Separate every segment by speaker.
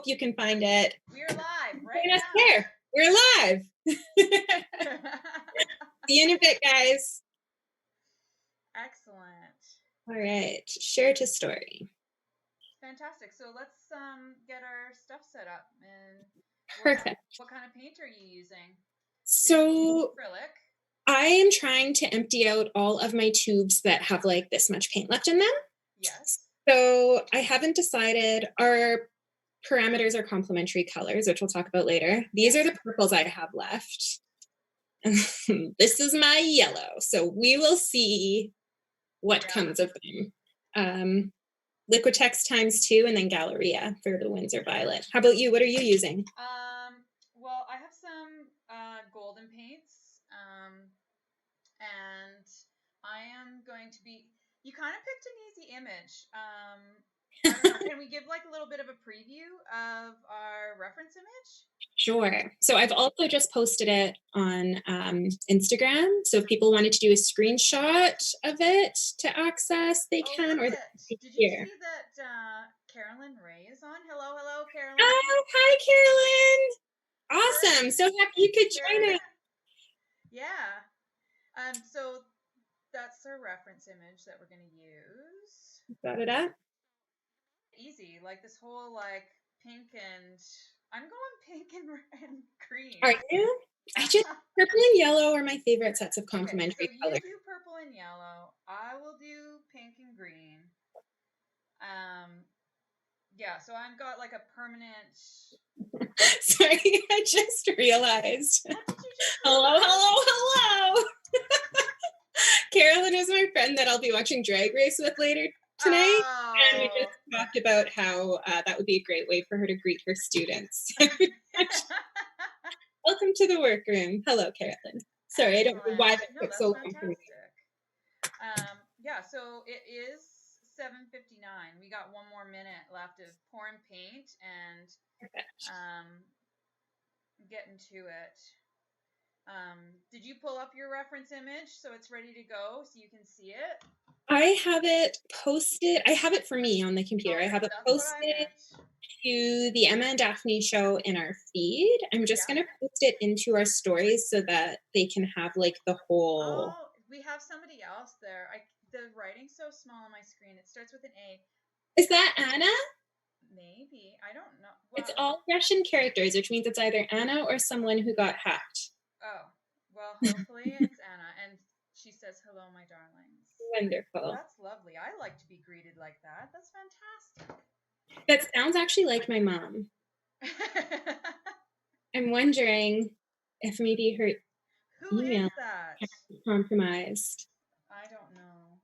Speaker 1: you can find it.
Speaker 2: We're live right
Speaker 1: Join us
Speaker 2: now.
Speaker 1: there. We're live. See you in a bit, guys.
Speaker 2: Excellent.
Speaker 1: All right. Share to story.
Speaker 2: Fantastic. So let's get our stuff set up. And
Speaker 1: Perfect.
Speaker 2: What kind of paint are you using?
Speaker 1: So
Speaker 2: acrylic.
Speaker 1: I am trying to empty out all of my tubes that have like this much paint left in them.
Speaker 2: Yes.
Speaker 1: So I haven't decided. Our parameters are complementary colors, which we'll talk about later. These are the purples I have left. This is my yellow. So we will see what comes of them. Liquitex ×2 and then Galleria for the Windsor Violet. How about you? What are you using?
Speaker 2: Well, I have some golden paints, and I am going to be. You kind of picked an easy image. I don't know, can we give like a little bit of a preview of our reference image?
Speaker 1: Sure. So I've also just posted it on Instagram. So if people wanted to do a screenshot of it to access, they can. Or
Speaker 2: did you see that Carolyn Ray is on? Hello, Carolyn.
Speaker 1: Oh, hi, Carolyn. Awesome. So happy you could join us.
Speaker 2: Yeah. So that's our reference image that we're going to use.
Speaker 1: Got it up?
Speaker 2: Easy. Like this whole like pink and... I'm going pink and green.
Speaker 1: Are you? I just... Purple and yellow are my favorite sets of complementary colors.
Speaker 2: You do purple and yellow. I will do pink and green. Yeah, so I've got like a permanent...
Speaker 1: Sorry, I just realized.
Speaker 2: What did you just
Speaker 1: Hello. Carolyn is my friend that I'll be watching Drag Race with later tonight.
Speaker 2: Oh.
Speaker 1: And we just talked about how that would be a great way for her to greet her students. Welcome to the workroom. Hello, Carolyn. Sorry, I don't know why that took so long for me.
Speaker 2: Yeah, so it is 7:59. We got one more minute left of pouring paint and getting to it. Did you pull up your reference image so it's ready to go so you can see it?
Speaker 1: I have it posted. I have it for me on the computer. I have it posted to the Emma Daphne Show in our feed. I'm just going to post it into our stories so that they can have like the whole...
Speaker 2: Oh, we have somebody else there. The writing's so small on my screen. It starts with an A.
Speaker 1: Is that Anna?
Speaker 2: Maybe. I don't know.
Speaker 1: Well, it's all Russian characters, which means it's either Anna or someone who got hacked.
Speaker 2: Oh, well, hopefully it's Anna. And she says, hello, my darlings.
Speaker 1: Wonderful.
Speaker 2: That's lovely. I like to be greeted like that. That's fantastic.
Speaker 1: That sounds actually like my mom. I'm wondering if maybe her email is compromised.
Speaker 2: I don't know,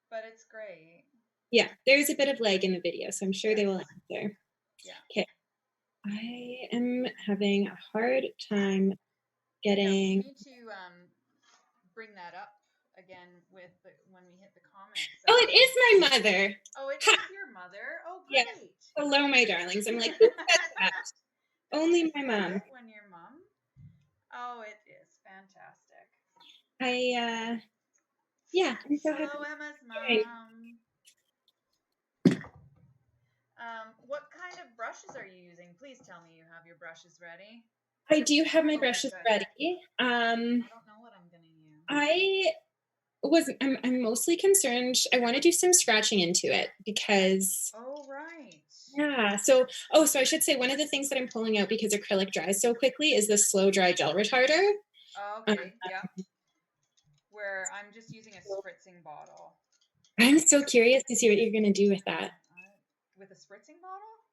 Speaker 2: but it's great.
Speaker 1: Yeah, there's a bit of lag in the video, so I'm sure they will answer.
Speaker 2: Yeah.
Speaker 1: Okay. I am having a hard time getting...
Speaker 2: Yeah, we need to bring that up again with when we hit the comments.
Speaker 1: Oh, it is my mother.
Speaker 2: Oh, it is your mother? Oh, great.
Speaker 1: Yes. Hello, my darlings. I'm like, who said that? Only my mom.
Speaker 2: When your mom? Oh, it is fantastic.
Speaker 1: Yeah. I'm so happy.
Speaker 2: Hello, Emma's mom. What kind of brushes are you using? Please tell me you have your brushes ready.
Speaker 1: I do have my brushes ready.
Speaker 2: I don't know what I'm gonna use.
Speaker 1: I'm mostly concerned. I want to do some scratching into it because...
Speaker 2: Oh, right.
Speaker 1: Yeah. So I should say one of the things that I'm pulling out because acrylic dries so quickly is the slow dry gel retarder.
Speaker 2: Oh, okay. Yeah. Where I'm just using a spritzing bottle.
Speaker 1: I'm so curious to see what you're going to do with that.
Speaker 2: With a spritzing bottle?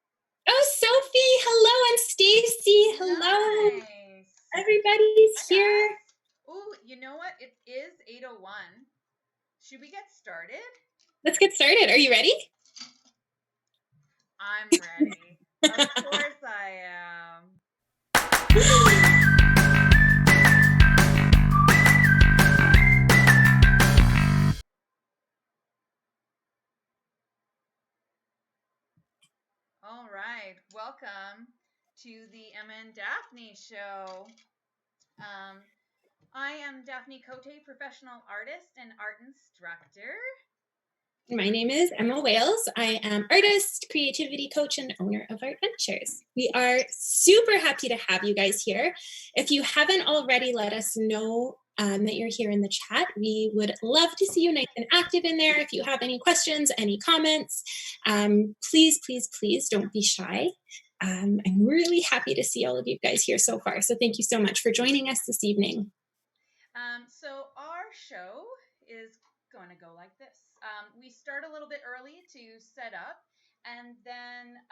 Speaker 1: Oh, Sophie. Hello. And Stacy. Hello.
Speaker 2: Nice.
Speaker 1: Everybody's here.
Speaker 2: Oh, you know what? It is 8:01. Should we get started?
Speaker 1: Let's get started. Are you ready?
Speaker 2: I'm ready. Of course I am. All right. Welcome to the Emma Daphne Show. I am Daphne Cote, professional artist and art instructor.
Speaker 1: My name is Emma Wales. I am artist, creativity coach, and owner of Art Ventures. We are super happy to have you guys here. If you haven't already, let us know that you're here in the chat. We would love to see you nice and active in there. If you have any questions, any comments, please, please, please don't be shy. I'm really happy to see all of you guys here so far. So thank you so much for joining us this evening.
Speaker 2: So our show is going to go like this. We start a little bit early to set up, and then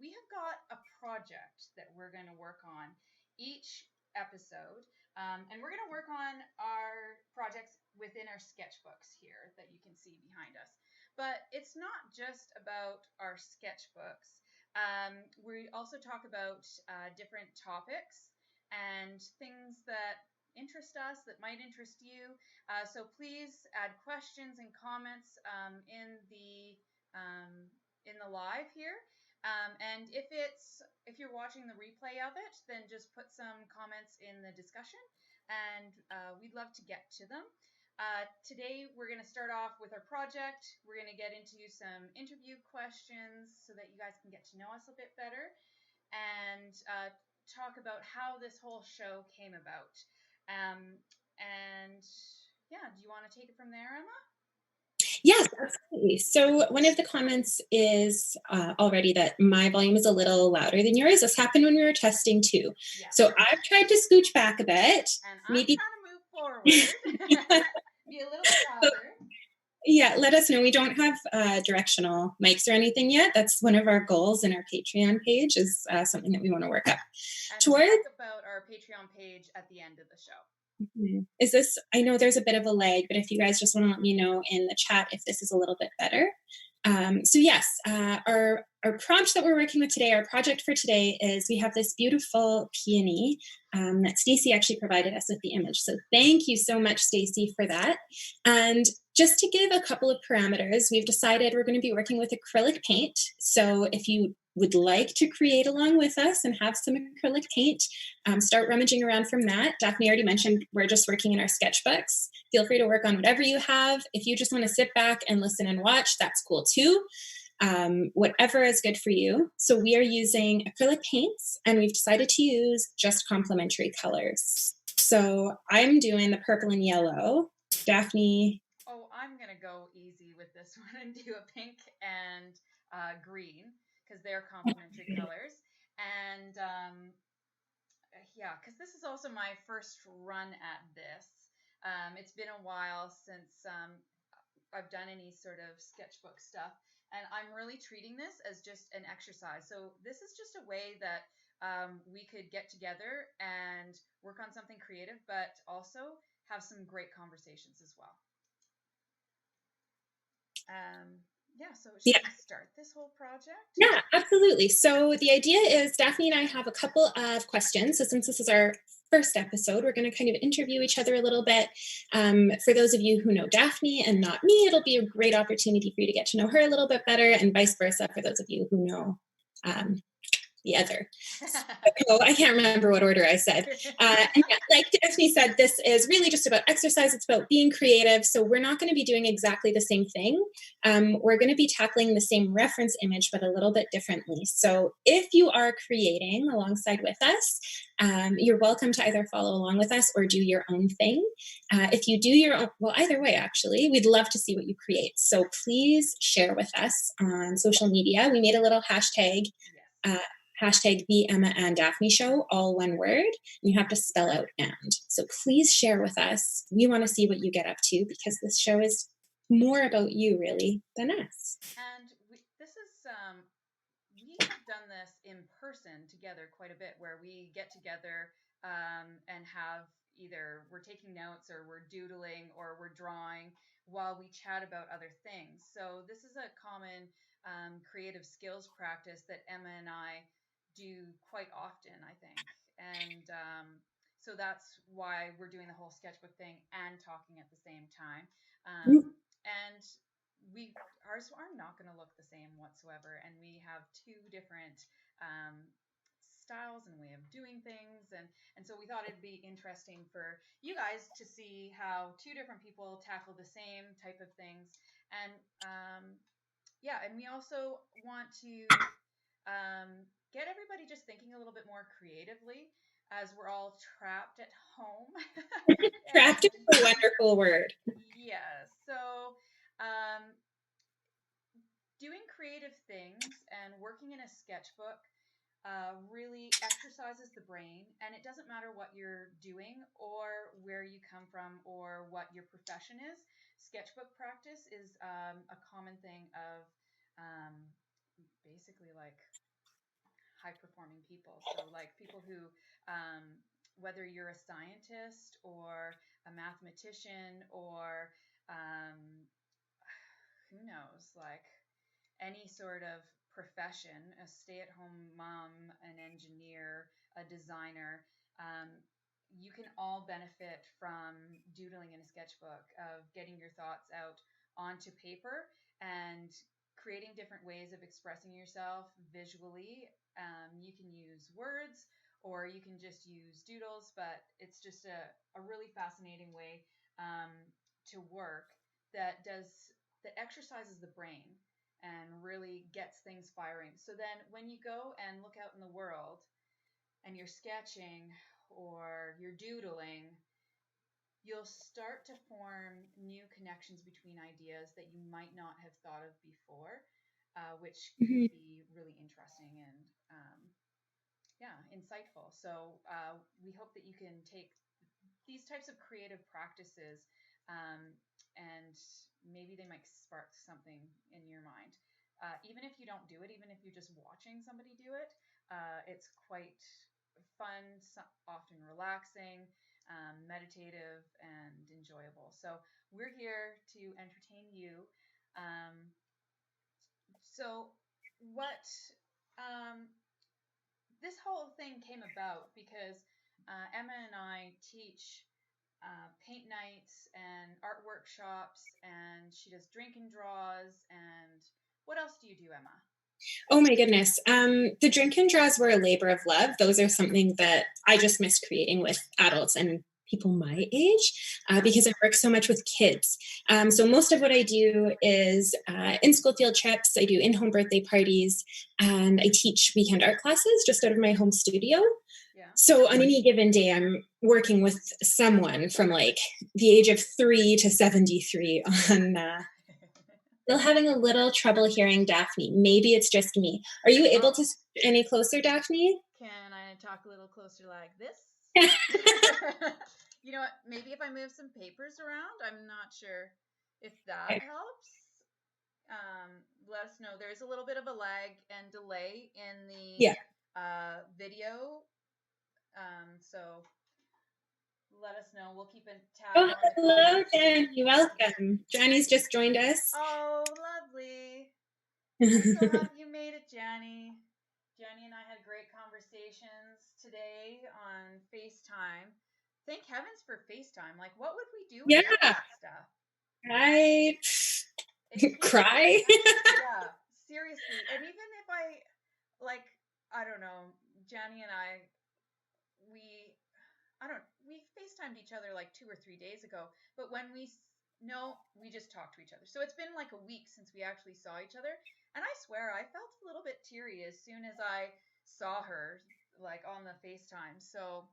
Speaker 2: we have got a project that we're going to work on each episode. And we're going to work on our projects within our sketchbooks here that you can see behind us. But it's not just about our sketchbooks. We also talk about different topics and things that interest us, that might interest you. So please add questions and comments in the live here. And if you're watching the replay of it, then just put some comments in the discussion, and we'd love to get to them. Today we're going to start off with our project. We're going to get into some interview questions so that you guys can get to know us a bit better, and talk about how this whole show came about. And yeah, do you want to take it from there, Emma?
Speaker 1: Yes, absolutely. So one of the comments is already that my volume is a little louder than yours. This happened when we were testing too. Yeah. So I've tried to scooch back a bit.
Speaker 2: And I'm trying to move forward. Be a little bit louder. So,
Speaker 1: yeah, let us know. We don't have directional mics or anything yet. That's one of our goals in our Patreon page, is something that we want to work up
Speaker 2: towards. We'll talk about our Patreon page at the end of the show.
Speaker 1: Is this, I know there's a bit of a lag, but if you guys just want to let me know in the chat if this is a little bit better. So yes, our prompt that we're working with today, our project for today, is we have this beautiful peony that Stacey actually provided us with the image. So thank you so much, Stacey, for that. And just to give a couple of parameters, we've decided we're going to be working with acrylic paint. So if you would like to create along with us and have some acrylic paint, start rummaging around from that. Daphne already mentioned we're just working in our sketchbooks. Feel free to work on whatever you have. If you just want to sit back and listen and watch, that's cool too. Whatever is good for you. So we are using acrylic paints, and we've decided to use just complementary colors. So I'm doing the purple and yellow. Daphne?
Speaker 2: Oh, I'm going to go easy with this one and do a pink and green, because they're complementary colors. And yeah, because this is also my first run at this. It's been a while since I've done any sort of sketchbook stuff, and I'm really treating this as just an exercise. So this is just a way that we could get together and work on something creative, but also have some great conversations as well. Yeah, so should we start this whole project?
Speaker 1: Yeah, absolutely. So the idea is Daphne and I have a couple of questions. So since this is our first episode, we're going to kind of interview each other a little bit. For those of you who know Daphne and not me, it'll be a great opportunity for you to get to know her a little bit better, and vice versa for those of you who know the other. So I can't remember what order I said. And yeah, like Daphne said, this is really just about exercise. It's about being creative. So we're not going to be doing exactly the same thing. We're going to be tackling the same reference image, but a little bit differently. So if you are creating alongside with us, you're welcome to either follow along with us or do your own thing. If you do your own, well, either way, actually, we'd love to see what you create. So please share with us on social media. We made a little hashtag. Hashtag the Emma and Daphne Show, all one word. You have to spell out and. So please share with us. We want to see what you get up to, because this show is more about you, really, than us.
Speaker 2: And we have done this in person together quite a bit, where we get together and have either we're taking notes or we're doodling or we're drawing while we chat about other things. So this is a common creative skills practice that Emma and I do quite often, I think. And so that's why we're doing the whole sketchbook thing and talking at the same time. And ours are not going to look the same whatsoever. And we have two different styles and way of doing things. And so we thought it'd be interesting for you guys to see how two different people tackle the same type of things. And and we also want to get everybody just thinking a little bit more creatively as we're all trapped at home.
Speaker 1: Trapped is
Speaker 2: And
Speaker 1: a wonderful word.
Speaker 2: yeah, so um, doing creative things and working in a sketchbook really exercises the brain, and it doesn't matter what you're doing or where you come from or what your profession is. Sketchbook practice is a common thing of um, basically like high performing people. So, like people who, whether you're a scientist or a mathematician or who knows, like any sort of profession, a stay at home mom, an engineer, a designer, um, you can all benefit from doodling in a sketchbook, of getting your thoughts out onto paper and creating different ways of expressing yourself visually. You can use words or you can just use doodles, but it's just a really fascinating way um, to work that exercises the brain and really gets things firing. So then when you go and look out in the world and you're sketching or you're doodling, you'll start to form new connections between ideas that you might not have thought of before, which can
Speaker 1: Mhm.
Speaker 2: be really interesting and insightful. So we hope that you can take these types of creative practices um, and maybe they might spark something in your mind. Even if you don't do it, even if you're just watching somebody do it, it's quite fun, often relaxing, meditative, and enjoyable. So we're here to entertain you. Um, so what um, this whole thing came about because Emma and I teach paint nights and art workshops, and she does drink and draws. And what else do you do, Emma?
Speaker 1: Oh my goodness. The drink and draws were a labor of love. Those are something that I just miss creating with adults and people my age because I work so much with kids. So most of what I do is in school field trips. I do in-home birthday parties, and I teach weekend art classes just out of my home studio.
Speaker 2: Yeah.
Speaker 1: So on any given day, I'm working with someone from like the age of 3 to 73 on still having a little trouble hearing Daphne. Maybe it's just me. Are you able to speak any closer, Daphne?
Speaker 2: Can I talk a little closer like this? You know what? Maybe if I move some papers around, I'm not sure if that helps. Let us know. There's a little bit of a lag and delay in the
Speaker 1: Yeah.
Speaker 2: video. So let us know. We'll keep a tab
Speaker 1: Oh,
Speaker 2: on the
Speaker 1: hello,
Speaker 2: comments.
Speaker 1: Jenny. Welcome. Johnny's just joined us.
Speaker 2: Oh, lovely. I'm so happy you made it, Jenny. Jenny and I had great conversations today on FaceTime. Thank heavens for FaceTime. Like, what would we do
Speaker 1: Yeah,
Speaker 2: without that stuff?
Speaker 1: I
Speaker 2: It keeps us,
Speaker 1: cry.
Speaker 2: yeah, seriously. And even if like, I don't know, Jenny and we, we FaceTimed each other like 2 or 3 days ago, but when no, we just talked to each other. So it's been like a week since we actually saw each other. And I swear I felt a little bit teary as soon as I saw her like on the FaceTime. So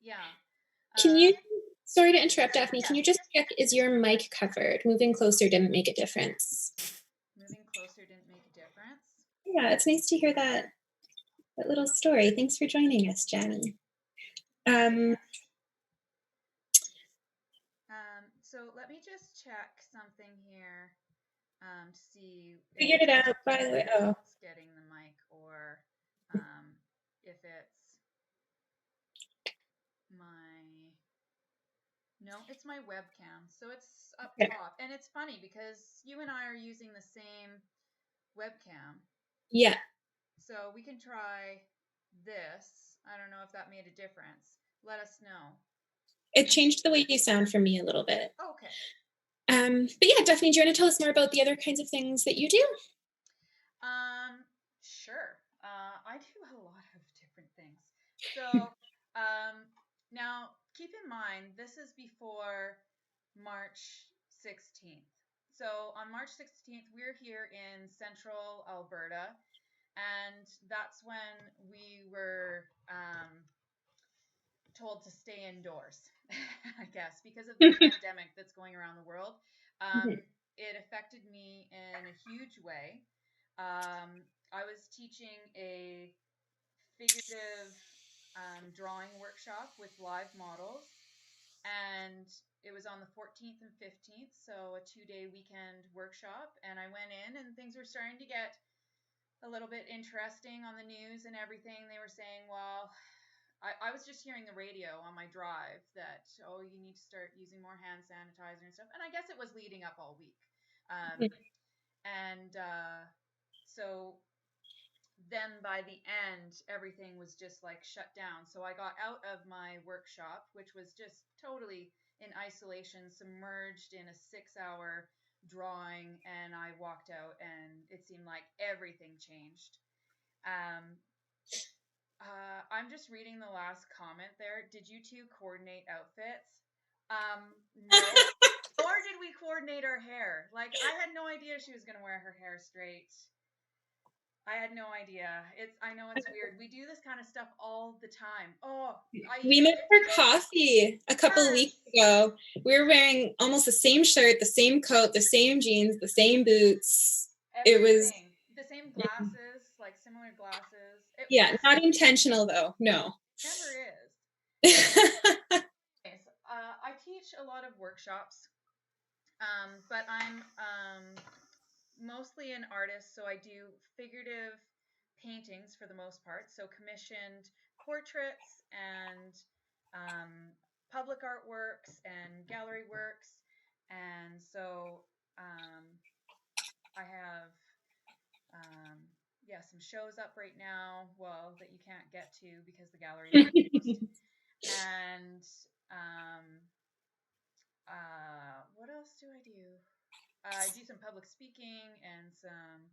Speaker 2: yeah.
Speaker 1: Can you,
Speaker 2: Um,
Speaker 1: sorry to interrupt, Daphne, can
Speaker 2: yeah.
Speaker 1: you just check, is your mic covered? Moving closer didn't make a difference.
Speaker 2: Moving closer didn't make a difference.
Speaker 1: Yeah, it's nice to hear that little story. Thanks for joining us, Jenny.
Speaker 2: Yes. So let me just check something here to see if
Speaker 1: Figured it
Speaker 2: it's
Speaker 1: out, by the way.
Speaker 2: somebody
Speaker 1: Oh,
Speaker 2: else getting the mic or if it's my no, it's my webcam. So it's up
Speaker 1: okay.
Speaker 2: top. And it's funny because you and I are using the same webcam.
Speaker 1: Yeah,
Speaker 2: So we can try this. I don't know if that made a difference. Let us know.
Speaker 1: it changed the way you sound for me a little bit.
Speaker 2: Okay.
Speaker 1: But yeah, Daphne, do you want to tell us more about the other kinds of things that you do?
Speaker 2: Sure. I do a lot of different things. So, now keep in mind, this is before March 16th. So on March 16th, we're here in central Alberta, and that's when we were told to stay indoors, I guess, because of the pandemic that's going around the world. It affected me in a huge way. I was teaching a figurative drawing workshop with live models, and it was on the 14th and 15th, so a 2-day weekend workshop. And I went in, and things were starting to get a little bit interesting on the news and everything. They were saying, well, I was just hearing the radio on my drive that, oh, you need to start using more hand sanitizer and stuff. And I guess it was leading up all week. And so then by the end, everything was just like shut down. So I got out of my workshop, which was just totally in isolation, submerged in a 6-hour drawing, and I walked out, and it seemed like everything changed. I'm just reading the last comment there. Did you two coordinate outfits? No. Or did we coordinate our hair? Like, I had no idea she was going to wear her hair straight. I had no idea. I know it's weird. We do this kind of stuff all the time. Oh,
Speaker 1: we met for coffee a couple of weeks ago. We were wearing almost the same shirt, the same coat, the same jeans, the same boots.
Speaker 2: Everything. It was the same glasses, like similar glasses.
Speaker 1: Not intentional though. No.
Speaker 2: Never is. I teach a lot of workshops, but I'm mostly an artist, so I do figurative paintings for the most part. So commissioned portraits and public artworks and gallery works. And so I have some shows up right now, well, that you can't get to because the gallery is closed. And what else do I do? I do some public speaking and some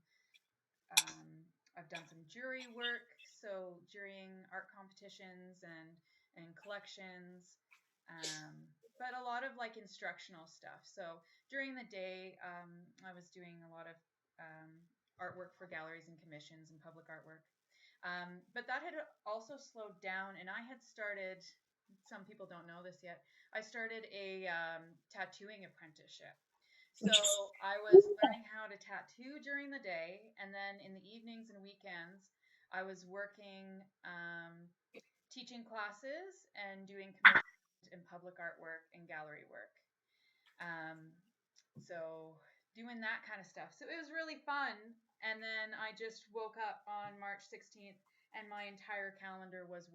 Speaker 2: I've done some jury work, so jurying art competitions and collections, but a lot of like instructional stuff. So during the day, I was doing a lot of artwork for galleries and commissions and public artwork. But that had also slowed down, and I had started, some people don't know this yet, I started a tattooing apprenticeship. So I was learning how to tattoo during the day, and then in the evenings and weekends, I was working, teaching classes and doing commissioned and public artwork and gallery work. So doing that kind of stuff. So it was really fun. And then I just woke up on March 16th, and my entire calendar was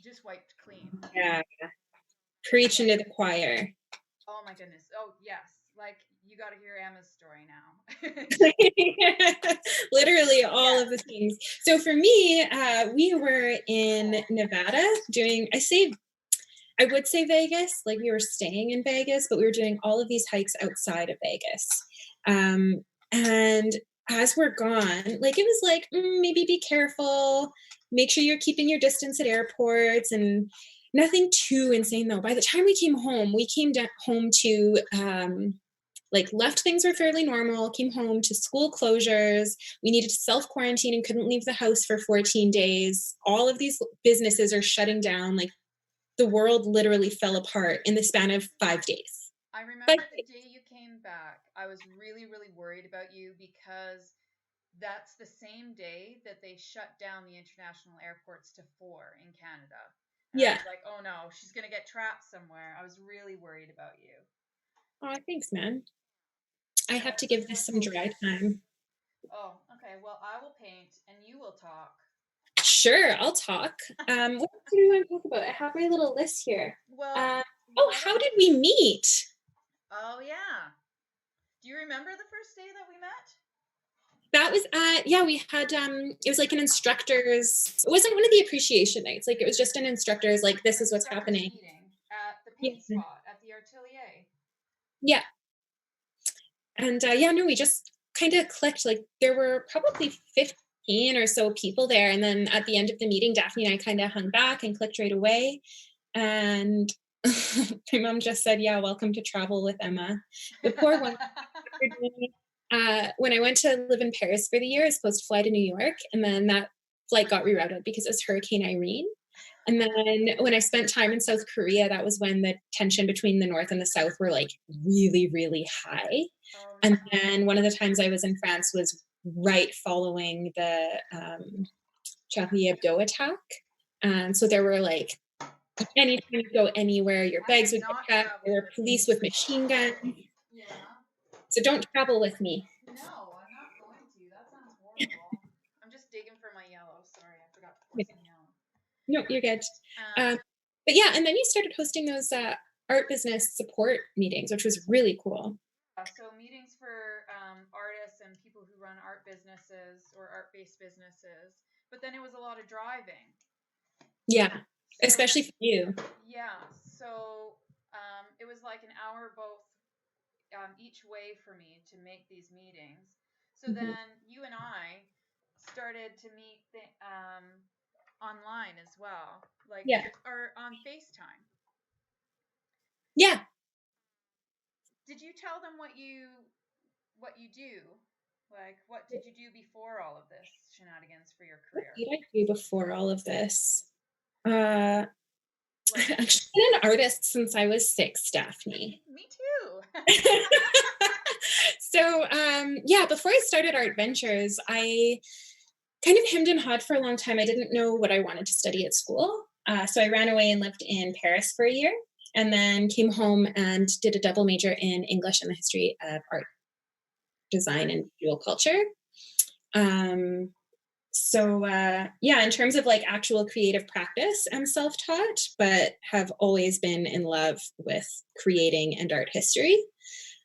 Speaker 2: just wiped clean.
Speaker 1: Yeah. Preaching to the choir.
Speaker 2: Oh my goodness. Oh yes. Like, you got to hear Emma's story now.
Speaker 1: Literally all of the things. So for me, we were in Nevada doing, I would say Vegas, like we were staying in Vegas, but we were doing all of these hikes outside of Vegas. And as we're gone, like it was like, maybe be careful, make sure you're keeping your distance at airports, and nothing too insane though. By the time we came home home to, like left things were fairly normal, came home to school closures. We needed to self-quarantine and couldn't leave the house for 14 days. All of these businesses are shutting down. Like the world literally fell apart in the span of 5 days.
Speaker 2: I remember the day you came back, I was really, really worried about you because that's the same day that they shut down the international airports to 4 in Canada. And I was like, oh no, she's going to get trapped somewhere. I was really worried about you.
Speaker 1: Oh, thanks, man. I have to give this some dry time.
Speaker 2: Oh, okay. Well, I will paint and you will talk.
Speaker 1: Sure, I'll talk. What do you want to talk about? I have my little list here. Well, how did we meet?
Speaker 2: Oh, yeah. Do you remember the first day that we met?
Speaker 1: That was we had, it was like an instructor's, it wasn't one of the appreciation nights. Like it was just an instructor's, like, this is what's happening.
Speaker 2: Meeting at the paint spot at the Atelier.
Speaker 1: Yeah. And we just kind of clicked. Like there were probably 15 or so people there. And then at the end of the meeting, Daphne and I kind of hung back and clicked right away. And my mom just said, yeah, welcome to travel with Emma. The poor one When I went to live in Paris for the year, I was supposed to fly to New York, and then that flight got rerouted because it was Hurricane Irene. And then when I spent time in South Korea, that was when the tension between the North and the South were like really, really high.
Speaker 2: Oh
Speaker 1: And
Speaker 2: no.
Speaker 1: then one of the times I was in France was right following the Charlie Hebdo attack. And so there were like, anytime you go anywhere, your
Speaker 2: I
Speaker 1: bags
Speaker 2: am
Speaker 1: would
Speaker 2: not
Speaker 1: get checked. There
Speaker 2: traveling
Speaker 1: were
Speaker 2: with
Speaker 1: police
Speaker 2: you.
Speaker 1: with machine guns.
Speaker 2: Yeah.
Speaker 1: So don't travel with me.
Speaker 2: No, I'm not going to. That sounds horrible. I'm just digging for my yellow. Sorry, I forgot to pour
Speaker 1: Yeah.
Speaker 2: some yellow.
Speaker 1: No, you're good.
Speaker 2: Um,
Speaker 1: But yeah, and then you started hosting those art business support meetings, which was really cool.
Speaker 2: so meetings for artists and people who run art businesses or art-based businesses. But then it was a lot of driving.
Speaker 1: Yeah,
Speaker 2: So
Speaker 1: especially for you.
Speaker 2: yeah, so it was like an hour both each way for me to make these meetings. So
Speaker 1: Mhm.
Speaker 2: then you and I started to meet online as well, like
Speaker 1: Yeah.
Speaker 2: or on FaceTime.
Speaker 1: Yeah.
Speaker 2: Did you tell them what you do? Like, what did you do before all of this shenanigans for your
Speaker 1: What
Speaker 2: career?
Speaker 1: did I do before all of this? Uh,
Speaker 2: Like,
Speaker 1: I've actually been an artist since I was 6, Daphne.
Speaker 2: me too.
Speaker 1: So, yeah, before I started Art Ventures, I kind of hemmed and hawed for a long time. I didn't know what I wanted to study at school. So I ran away and lived in Paris for a year and then came home and did a double major in English and the history of art, design, and visual culture. Um, yeah, in terms of like actual creative practice, I'm self-taught, but have always been in love with creating and art history.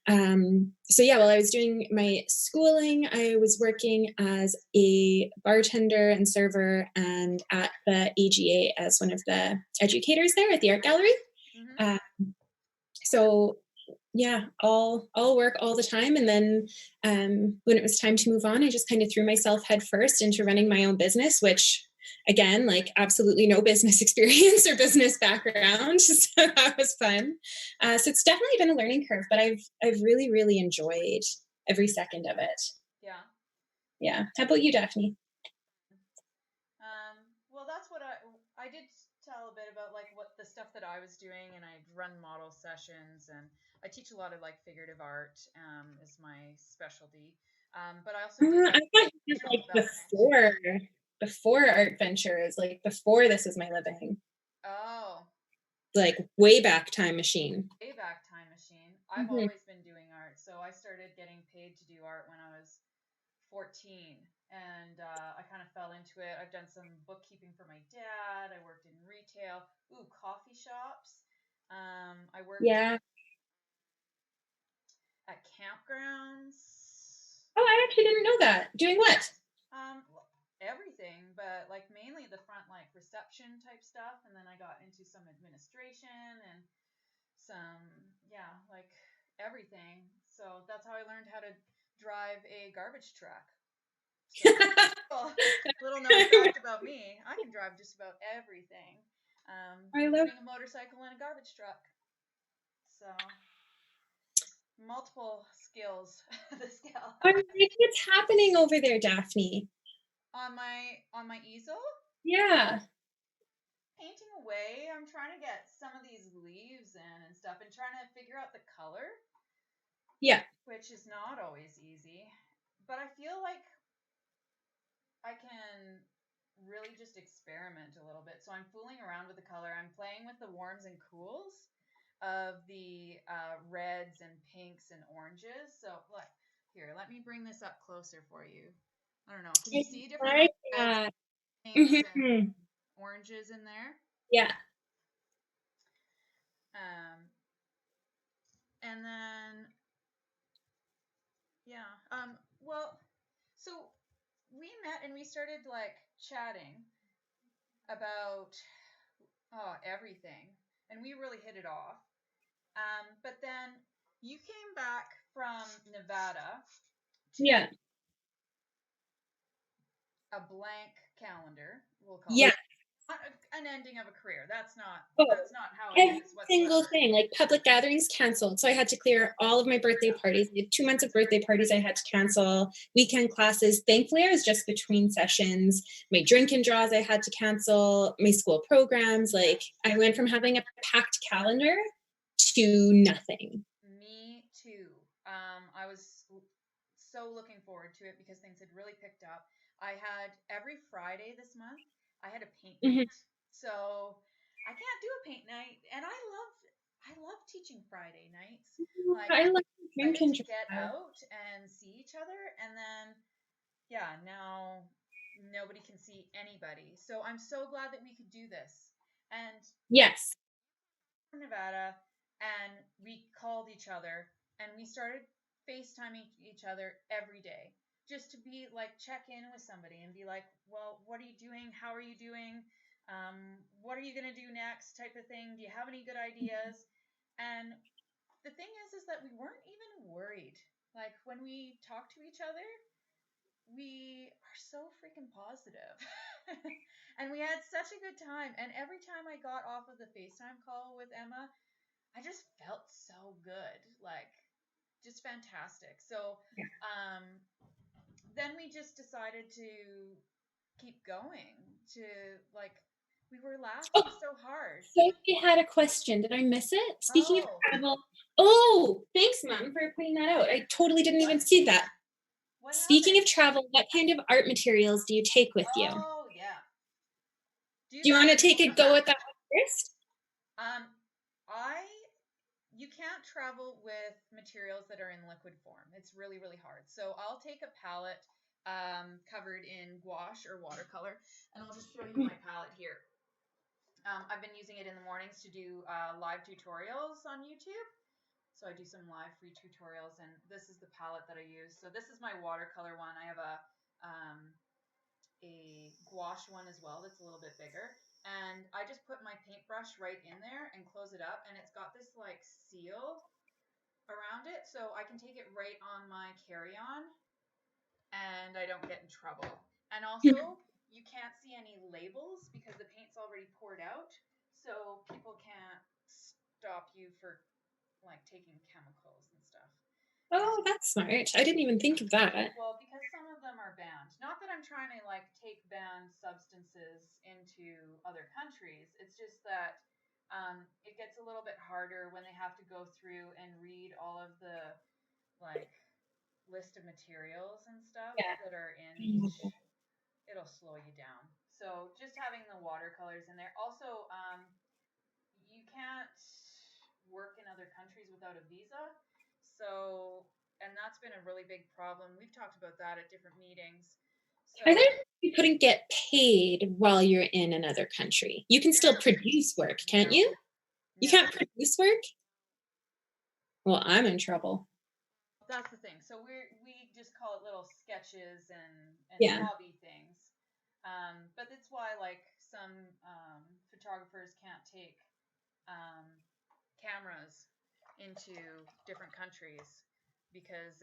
Speaker 1: So yeah, while I was doing my schooling, I was working as a bartender and server and at the AGA as one of the educators there at the art gallery.
Speaker 2: Mm-hmm.
Speaker 1: Uh, so yeah, all work all the time. And then when it was time to move on, I just kind of threw myself head first into running my own business, which again, like absolutely no business experience or business background. So that was fun. So it's definitely been a learning curve, but I've really, really enjoyed every second of it.
Speaker 2: Yeah.
Speaker 1: Yeah. How about you, Daphne?
Speaker 2: Well, that's what I did tell a bit about like what the stuff that I was doing, and I'd run model sessions, and I teach a lot of like figurative art is my specialty. But I also did
Speaker 1: I
Speaker 2: like
Speaker 1: thought you meant
Speaker 2: professional
Speaker 1: like
Speaker 2: development.
Speaker 1: before Art Ventures, like before this was my living,
Speaker 2: Oh,
Speaker 1: like way back time machine.
Speaker 2: Payback Time Machine. I've
Speaker 1: Mhm.
Speaker 2: always been doing art, so I started getting paid to do art when I was 14, and I kind of fell into it. I've done some bookkeeping for my dad. I worked in retail, coffee shops. I worked
Speaker 1: Yeah.
Speaker 2: at campgrounds.
Speaker 1: Oh, I actually didn't know that. Doing what?
Speaker 2: Um, Everything, but like mainly the front like reception type stuff, and then I got into some administration and some like everything. So that's how I learned how to drive a garbage truck. So, well, little known fact about me, I can drive just about everything,
Speaker 1: I love.
Speaker 2: including a motorcycle and a garbage truck. So, multiple skills. The skill
Speaker 1: I'm like, what's happening over there, Daphne?
Speaker 2: on my easel,
Speaker 1: Yeah.
Speaker 2: painting away. I'm trying to get some of these leaves in and stuff, and trying to figure out the color,
Speaker 1: Yeah.
Speaker 2: which is not always easy. But I feel like I can really just experiment a little bit. So I'm fooling around with the color. I'm playing with the warms and cools of the reds and pinks and oranges. So look here, let me bring this up closer for you. I don't know. Can you
Speaker 1: I
Speaker 2: see different
Speaker 1: like
Speaker 2: like reds,
Speaker 1: that.
Speaker 2: pinks, and
Speaker 1: Mhm.
Speaker 2: oranges in there?
Speaker 1: Yeah.
Speaker 2: Um, and then yeah. Well, so we met and we started like chatting about everything, and we really hit it off. But then you came back from Nevada to
Speaker 1: Yeah.
Speaker 2: a blank calendar, we'll call
Speaker 1: Yeah.
Speaker 2: it. Not an ending of a career. That's not
Speaker 1: Oh,
Speaker 2: how it
Speaker 1: every
Speaker 2: is
Speaker 1: single
Speaker 2: whatsoever.
Speaker 1: thing, like public gatherings canceled. So I had to clear all of my birthday parties. I had 2 months of birthday parties I had to cancel. Weekend classes. Thankfully, I was just between sessions. My drink and draws I had to cancel. My school programs. Like I went from having a packed calendar to nothing.
Speaker 2: Me too. I was so looking forward to it because things had really picked up. I had every Friday this month, I had a paint
Speaker 1: Mhm.
Speaker 2: night. So I can't do a paint night, and I love teaching Friday nights. Like
Speaker 1: I love
Speaker 2: I
Speaker 1: drink
Speaker 2: get
Speaker 1: and
Speaker 2: to get
Speaker 1: drive.
Speaker 2: out and see each other, and then yeah, now nobody can see anybody. So I'm so glad that we could do this. And
Speaker 1: Yes.
Speaker 2: Nevada, and we called each other and we started FaceTiming each other every day just to be like check in with somebody and be like, well, what are you doing? How are you doing? What are you gonna do next? Type of thing. Do you have any good ideas? And the thing is that we weren't even worried. Like when we talk to each other, we are so freaking positive. And we had such a good time. And every time I got off of the FaceTime call with Emma, I just felt so good, like just fantastic. So um, then we just decided to keep going. To like, we were
Speaker 1: Oh,
Speaker 2: laughing so hard.
Speaker 1: Sophie had a question. Did I miss it? Speaking of
Speaker 2: Oh,
Speaker 1: travel. Oh, thanks, Mom, for pointing that out. I totally didn't even see that.
Speaker 2: what
Speaker 1: Speaking
Speaker 2: happened?
Speaker 1: of travel, what kind of art materials do you take with you? Do
Speaker 2: Oh, yeah. Do
Speaker 1: you want
Speaker 2: that.
Speaker 1: to take a go at that first?
Speaker 2: Um, I you can't travel with materials that are in liquid form. It's really, really hard. So I'll take a palette covered in gouache or watercolor, and I'll just show you my palette here. I've been using it in the mornings to do live tutorials on YouTube. So I do some live free tutorials, and this is the palette that I use. So this is my watercolor one. I have a gouache one as well that's a little bit bigger. And I just put my paintbrush right in there and close it up, and it's got this like seal around it, so I can take it right on my carry-on and I don't get in trouble. And also, you can't see any labels because the paint's already poured out, so people can't stop you for like taking chemicals and stuff.
Speaker 1: Oh, that's smart. I didn't even think of that.
Speaker 2: Well, because some of them are banned. Not that I'm trying to like take banned substances into other countries. It's just that it gets a little bit harder when they have to go through and read all of the like list of materials and stuff that are in each.
Speaker 1: Yeah.
Speaker 2: It'll slow you down. So just having the watercolors in there. Also, you can't work in other countries without a visa. So, and that's been a really big problem. We've talked about that at different meetings.
Speaker 1: I
Speaker 2: So,
Speaker 1: think you couldn't get paid while you're in another country. You can still produce work, can't
Speaker 2: no,
Speaker 1: you? You
Speaker 2: no.
Speaker 1: can't produce work? Well, I'm in trouble.
Speaker 2: That's the thing. So we just call it little sketches and
Speaker 1: Yeah.
Speaker 2: hobby things. But it's why like some photographers can't take um, cameras into different countries because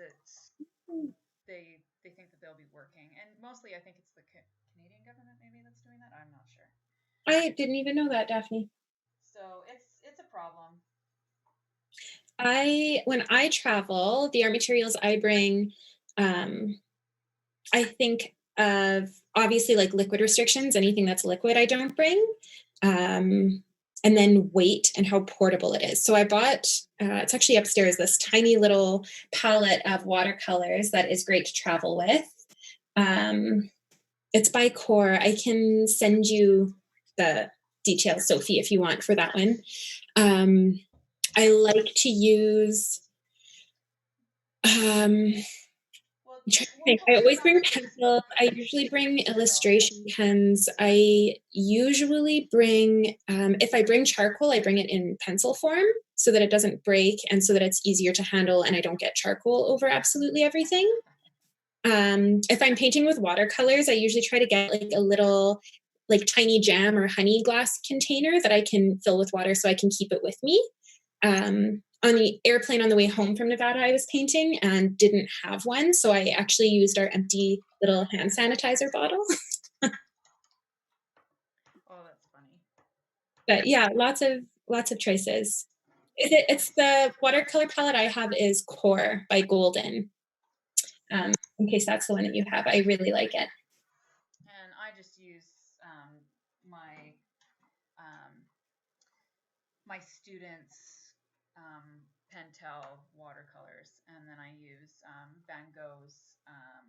Speaker 2: they think that they'll be working, and mostly I think it's the Canadian government maybe that's doing that. I'm not sure.
Speaker 1: I didn't even know that, Daphne.
Speaker 2: So it's a problem.
Speaker 1: When I travel, the art materials I bring, um, I think of obviously like liquid restrictions. Anything that's liquid, I don't bring. And then weight and how portable it is. So I bought, it's actually upstairs, this tiny little palette of watercolors that is great to travel with. It's by Core. I can send you the details, Sophie, if you want for that one. I like to use
Speaker 2: Well,
Speaker 1: I'm trying to
Speaker 2: we'll
Speaker 1: think.
Speaker 2: put
Speaker 1: I
Speaker 2: this
Speaker 1: always
Speaker 2: on the
Speaker 1: bring
Speaker 2: Facebook
Speaker 1: pencils. I
Speaker 2: page
Speaker 1: usually bring
Speaker 2: as well.
Speaker 1: illustration pens. I usually bring, if I bring charcoal, I bring it in pencil form so that it doesn't break and so that it's easier to handle and I don't get charcoal over absolutely everything. If I'm painting with watercolors, I usually try to get like a little, like tiny jam or honey glass container that I can fill with water so I can keep it with me. On the airplane on the way home from Nevada, I was painting and didn't have one. So I actually used our empty little hand sanitizer bottle.
Speaker 2: Oh, that's funny.
Speaker 1: But yeah, lots of choices. It's the watercolor palette I have is Core by Golden. In case that's the one that you have, I really like it.
Speaker 2: And I just use my um, my students' Pentel watercolors, and then I use Van Gogh's uh,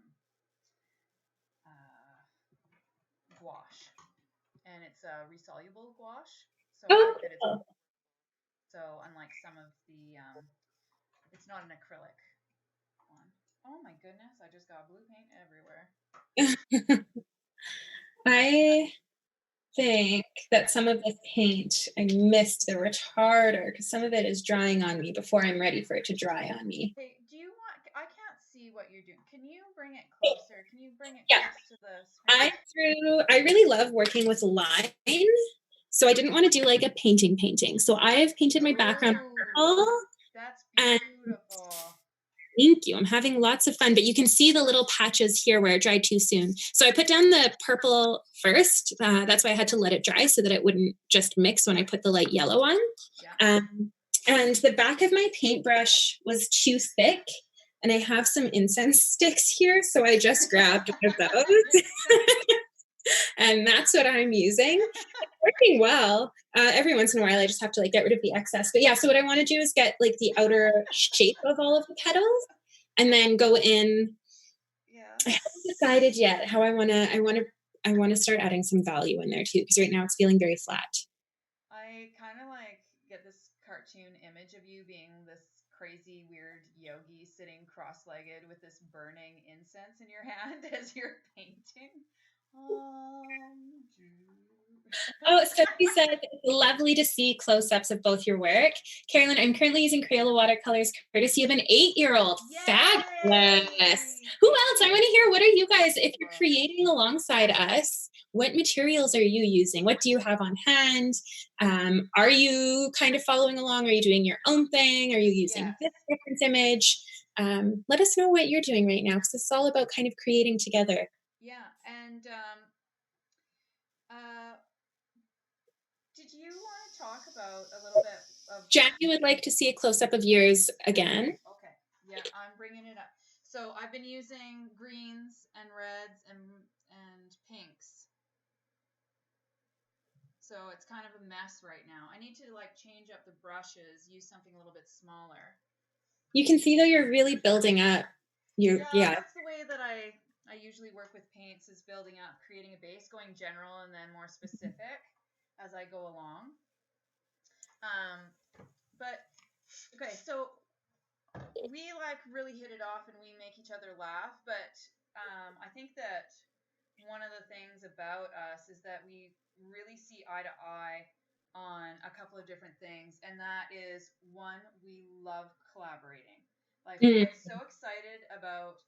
Speaker 2: gouache, and it's a resoluble gouache, so I
Speaker 1: Oh,
Speaker 2: like that it's
Speaker 1: cool.
Speaker 2: so unlike some of the it's not an acrylic one. Oh my goodness, I just got blue paint everywhere.
Speaker 1: I think that some of the paint, I missed the retarder because some of it is drying on me before I'm ready for it to dry on me.
Speaker 2: Hey, do you want? I can't see what you're doing. Can you bring it closer? Can you bring it
Speaker 1: Yeah,
Speaker 2: close to the screen?
Speaker 1: I really love working with line. So I didn't want to do like a painting. So I have painted my background
Speaker 2: Oh,
Speaker 1: purple,
Speaker 2: that's
Speaker 1: and
Speaker 2: beautiful.
Speaker 1: thank you. I'm having lots of fun, but you can see the little patches here where it dried too soon. So I put down the purple first. That's why I had to let it dry so that it wouldn't just mix when I put the light yellow on.
Speaker 2: Yeah.
Speaker 1: And the back of my paintbrush was too thick, and I have some incense sticks here, so I just grabbed one of those. And that's what I'm using. It's working well. Every once in a while, I just have to like get rid of the excess. But yeah, so what I want to do is get like the outer shape of all of the petals, and then go in.
Speaker 2: Yeah.
Speaker 1: I haven't decided yet how I want to. I want to start adding some value in there too, because right now it's feeling very flat.
Speaker 2: I kind of like get this cartoon image of you being this crazy, weird yogi sitting cross-legged with this burning incense in your hand as you're painting.
Speaker 1: Oh, so you said it's lovely to see close-ups of both your work. Carolyn, I'm currently using Crayola watercolors courtesy of an 8-year-old. Fabulous.
Speaker 2: Yay!
Speaker 1: Who else? I want to hear, what are you guys, if you're
Speaker 2: Beautiful.
Speaker 1: creating alongside us, what materials are you using? What do you have on hand? Are you kind of following along? Are you doing your own thing? Are you using
Speaker 2: Yes.
Speaker 1: this reference image? Let us know what you're doing right now, because it's all about kind of creating together.
Speaker 2: Yeah, and uh, did you want to talk about a little bit of?
Speaker 1: Jackie would like to see a close-up of yours again.
Speaker 2: Okay, yeah, I'm bringing it up. So I've been using greens and reds and pinks. So it's kind of a mess right now. I need to like change up the brushes, use something a little bit smaller.
Speaker 1: You can see though you're really building up.
Speaker 2: Yeah, that's the way that I usually work with paints, is building up, creating a base, going general and then more specific as I go along. Um, but okay, so we like really hit it off and we make each other laugh, but I think that one of the things about us is that we really see eye to eye on a couple of different things, and that is one, we love collaborating. Like we
Speaker 1: Mm,
Speaker 2: get so excited about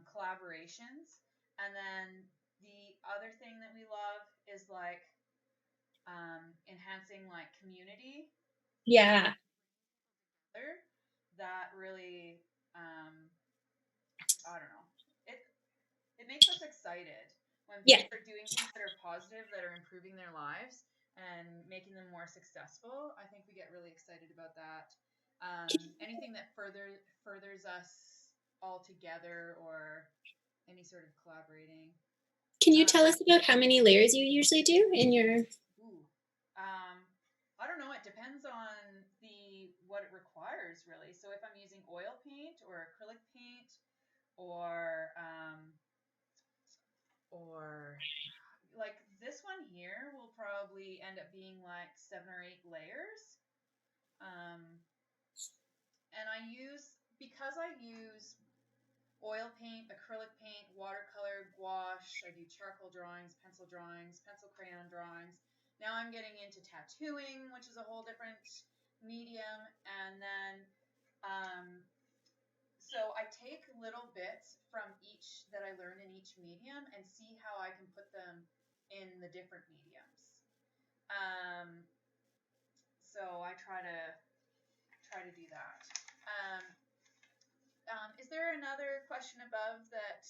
Speaker 2: collaborations, and then the other thing that we love is like enhancing like community
Speaker 1: yeah,
Speaker 2: that really I don't know. It makes us excited when
Speaker 1: yeah.
Speaker 2: people are doing things that are positive, that are improving their lives and making them more successful. I think we get really excited about that. Anything that furthers us all together, or any sort of collaborating.
Speaker 1: Can you tell
Speaker 2: Um,
Speaker 1: us about how many layers you usually do in your?
Speaker 2: ooh, I don't know. It depends on the what it requires, really. So if I'm using oil paint or acrylic paint, or or like this one here will probably end up being like 7 or 8 layers. Um, and because I use oil paint, acrylic paint, watercolor, gouache. I do charcoal drawings, pencil crayon drawings. Now I'm getting into tattooing, which is a whole different medium. And then, um, so I take little bits from each that I learn in each medium and see how I can put them in the different mediums. Um, so I try to do that. Is there another question above that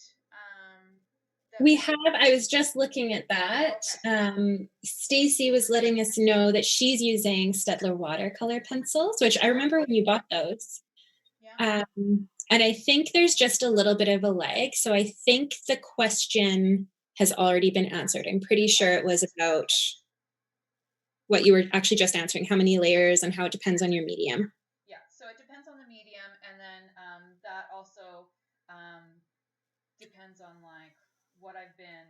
Speaker 1: We
Speaker 2: definitely.
Speaker 1: have, I was just looking at that.
Speaker 2: Okay.
Speaker 1: Stacy was letting us know that she's using Staedtler watercolor pencils, which I remember when you bought those.
Speaker 2: Yeah.
Speaker 1: And I think there's just a little bit of a lag. So I think the question has already been answered. I'm pretty sure it was about what you were actually just answering, how many layers and how it depends on your medium.
Speaker 2: Yeah. So it depends on the medium, and then that also depends on like what I've been.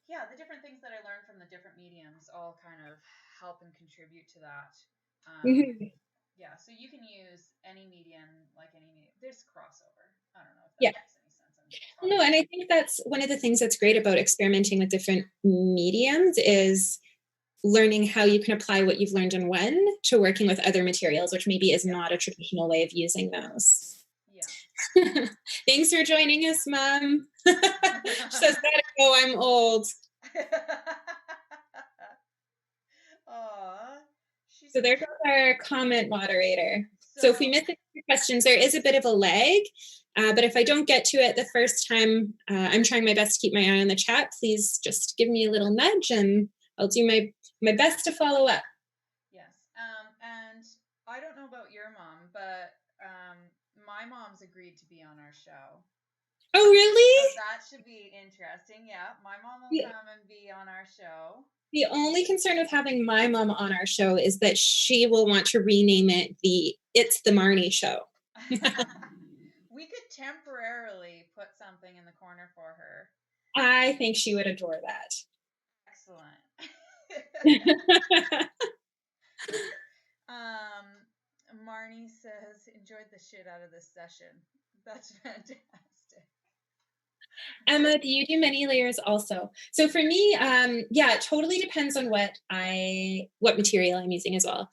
Speaker 2: Yeah, the different things that I learned from the different mediums all kind of help and contribute to that. Um,
Speaker 1: Mhm.
Speaker 2: yeah, so you can use any medium, like any medium. There's crossover. I don't know if that
Speaker 1: Yeah.
Speaker 2: makes any sense. I'm
Speaker 1: No,
Speaker 2: talking.
Speaker 1: and I think that's one of the things that's great about experimenting with different mediums is learning how you can apply what you've learned in one to working with other materials, which maybe is
Speaker 2: Yeah.
Speaker 1: not a traditional way of using those.
Speaker 2: Yeah.
Speaker 1: Thanks for joining us, Mom. She says, gotta go, I'm old.
Speaker 2: Aw, she's
Speaker 1: So
Speaker 2: so
Speaker 1: there
Speaker 2: cute.
Speaker 1: goes our comment moderator. So if we
Speaker 2: So
Speaker 1: miss a few questions, there is a bit of a lag. But if I don't get to it the first time, I'm trying my best to keep my eye on the chat. Please just give me a little nudge and I'll do my best to follow up.
Speaker 2: yes, and I don't know about your mom, but my mom's agreed to be on our show.
Speaker 1: Oh,
Speaker 2: So
Speaker 1: really?
Speaker 2: that should be interesting. Yeah, my mom will
Speaker 1: The,
Speaker 2: come and be on our show.
Speaker 1: the only concern with having my mom on our show is that she will want to rename it It's the Marnie Show.
Speaker 2: We could temporarily put something in the corner for her.
Speaker 1: I think she would adore that.
Speaker 2: Excellent. Marnie says, enjoyed the shit out of this session. That's fantastic.
Speaker 1: Emma, do you do many layers also? So for me, yeah, it totally depends on what material I'm using as well.